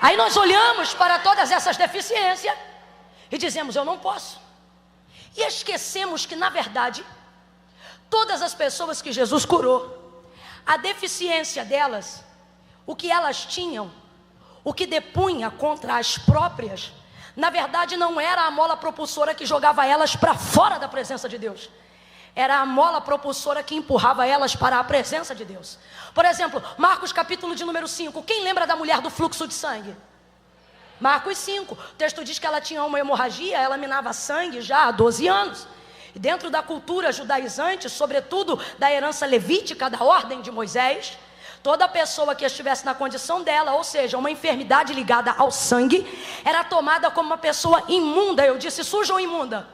Aí nós olhamos para todas essas deficiências e dizemos, eu não posso. E esquecemos que, na verdade, todas as pessoas que Jesus curou, a deficiência delas, o que elas tinham, o que depunha contra as próprias, na verdade não era a mola propulsora que jogava elas para fora da presença de Deus. Era a mola propulsora que empurrava elas para a presença de Deus. Por exemplo, Marcos capítulo de número 5. Quem lembra da mulher do fluxo de sangue? Marcos 5. O texto diz que ela tinha uma hemorragia, ela minava sangue já há 12 anos. E dentro da cultura judaizante, sobretudo da herança levítica, da ordem de Moisés, toda pessoa que estivesse na condição dela, ou seja, uma enfermidade ligada ao sangue, era tomada como uma pessoa imunda. Eu disse suja ou imunda?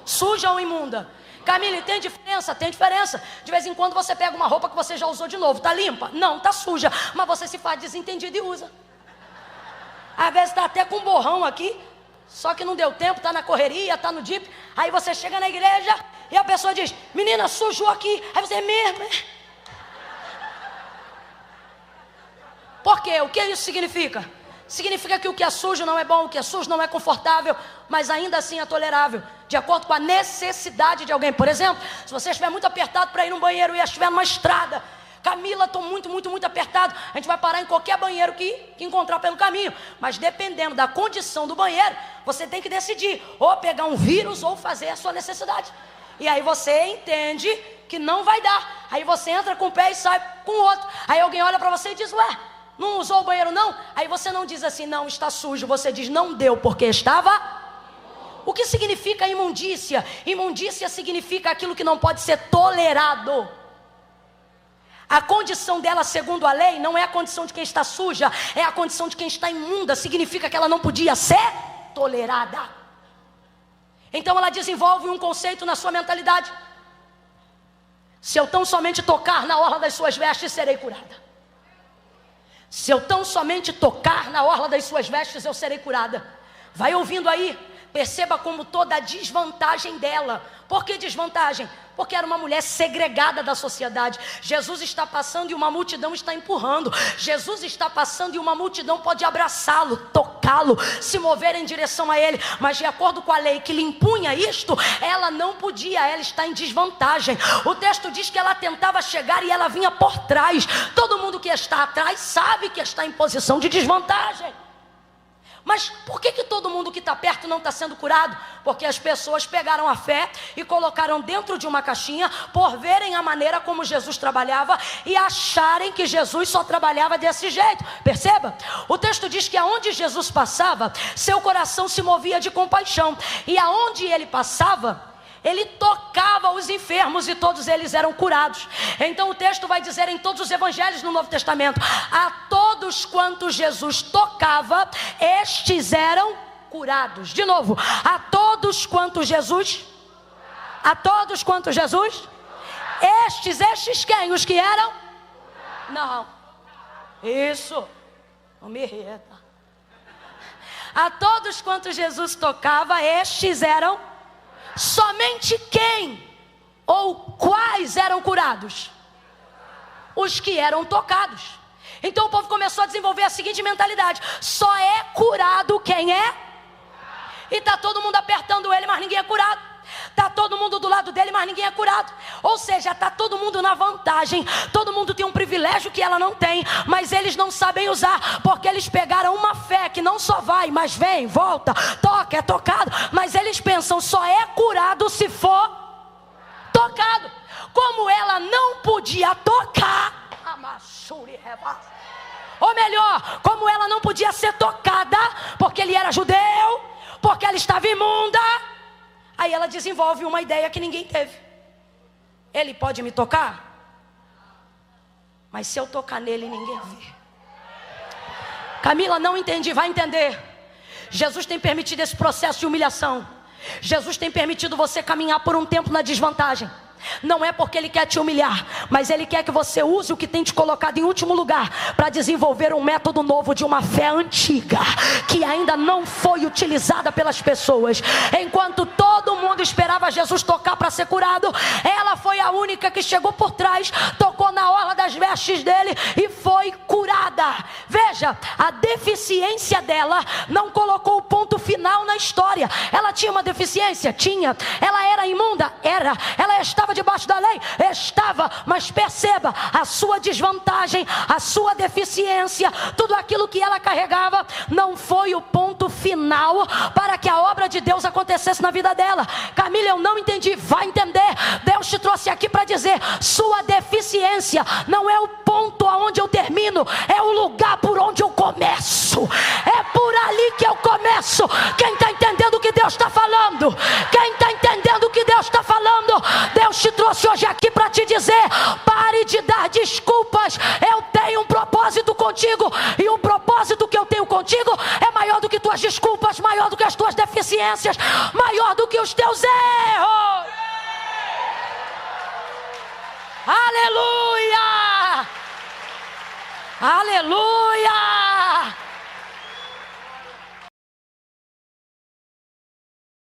Suja ou imunda? Camille, tem diferença? Tem diferença. De vez em quando você pega uma roupa que você já usou de novo, tá limpa? Não, tá suja, mas você se faz desentendido e usa. Às vezes tá até com um borrão aqui, só que não deu tempo, tá na correria, tá no jeep. Aí você chega na igreja e a pessoa diz, menina, sujou aqui. Aí você, mesmo? Por quê? O que isso significa? Significa que o que é sujo não é bom, o que é sujo não é confortável, mas ainda assim é tolerável, de acordo com a necessidade de alguém. Por exemplo, se você estiver muito apertado para ir no banheiro e estiver numa estrada, Camila, estou muito apertado, a gente vai parar em qualquer banheiro que encontrar pelo caminho, mas dependendo da condição do banheiro, você tem que decidir, ou pegar um vírus ou fazer a sua necessidade. E aí você entende que não vai dar, aí você entra com um pé e sai com o outro, aí alguém olha para você e diz, ué, não usou o banheiro não? Aí você não diz assim, não, está sujo. Você diz, não deu porque estava. O que significa imundícia? Imundícia significa aquilo que não pode ser tolerado. A condição dela, segundo a lei, não é a condição de quem está suja, é a condição de quem está imunda. Significa que ela não podia ser tolerada. Então ela desenvolve um conceito na sua mentalidade. Se eu tão somente tocar na orla das suas vestes, serei curada. Se eu tão somente tocar na orla das suas vestes, eu serei curada. Vai ouvindo aí, perceba como toda a desvantagem dela. Por que desvantagem? Porque era uma mulher segregada da sociedade. Jesus está passando e uma multidão está empurrando. Jesus está passando e uma multidão pode abraçá-lo, tocá-lo, se mover em direção a ele. Mas de acordo com a lei que lhe impunha isto, ela não podia, ela está em desvantagem. O texto diz que ela tentava chegar e ela vinha por trás. Todo mundo que está atrás sabe que está em posição de desvantagem. Mas por que todo mundo que está perto não está sendo curado? Porque as pessoas pegaram a fé e colocaram dentro de uma caixinha, por verem a maneira como Jesus trabalhava e acharem que Jesus só trabalhava desse jeito. Perceba? O texto diz que aonde Jesus passava, seu coração se movia de compaixão. E aonde ele passava, ele tocava os enfermos e todos eles eram curados. Então o texto vai dizer em todos os evangelhos no Novo Testamento, a todos quantos Jesus tocava, estes eram curados. De novo, a todos quantos Jesus, estes quem? Os que eram? Não, isso, não me irrita. A todos quantos Jesus tocava, estes eram curados. Somente quem ou quais eram curados? Os que eram tocados. Então o povo começou a desenvolver a seguinte mentalidade: só é curado quem é. E está todo mundo apertando ele, mas ninguém é curado. Está todo mundo do lado dele, mas ninguém é curado. Ou seja, está todo mundo na vantagem. Todo mundo tem um privilégio que ela não tem, mas eles não sabem usar, porque eles pegaram uma fé que não só vai, mas vem, volta, toca, é tocado. Mas eles pensam, só é curado se for tocado. Como ela não podia tocar, ou melhor, como ela não podia ser tocada, porque ele era judeu, porque ela estava imunda, aí ela desenvolve uma ideia que ninguém teve. Ele pode me tocar, mas se eu tocar nele, ninguém vê. Camila, não entendi, vai entender. Jesus tem permitido esse processo de humilhação. Jesus tem permitido você caminhar por um tempo na desvantagem. Não é porque Ele quer te humilhar, mas Ele quer que você use o que tem te colocado em último lugar para desenvolver um método novo de uma fé antiga, que ainda não foi utilizada pelas pessoas. Enquanto todo mundo esperava Jesus tocar para ser curado, ela foi a única que chegou por trás, tocou na orla das vestes dele e foi curada. Veja, a deficiência dela não colocou o ponto final na história. Ela tinha uma deficiência? Tinha. Ela era imunda? Era. Ela estava debaixo da lei? Estava. Mas perceba, a sua desvantagem, a sua deficiência, tudo aquilo que ela carregava, não foi o ponto final para que a obra de Deus acontecesse na vida dela. Camila, eu não entendi. Vai entender. Deus te trouxe aqui para dizer: sua deficiência não é o ponto aonde eu termino, é o lugar por onde eu começo. É por ali que eu começo. Quem está entendendo o que Deus está falando? Quem está entendendo o que Deus está falando? Deus te trouxe hoje aqui para te dizer: pare de dar desculpas. Eu tenho um propósito contigo, e o propósito que eu tenho contigo é maior do que tuas desculpas, maior do que as tuas deficiências, maior do que os teus erros. Aleluia! Aleluia!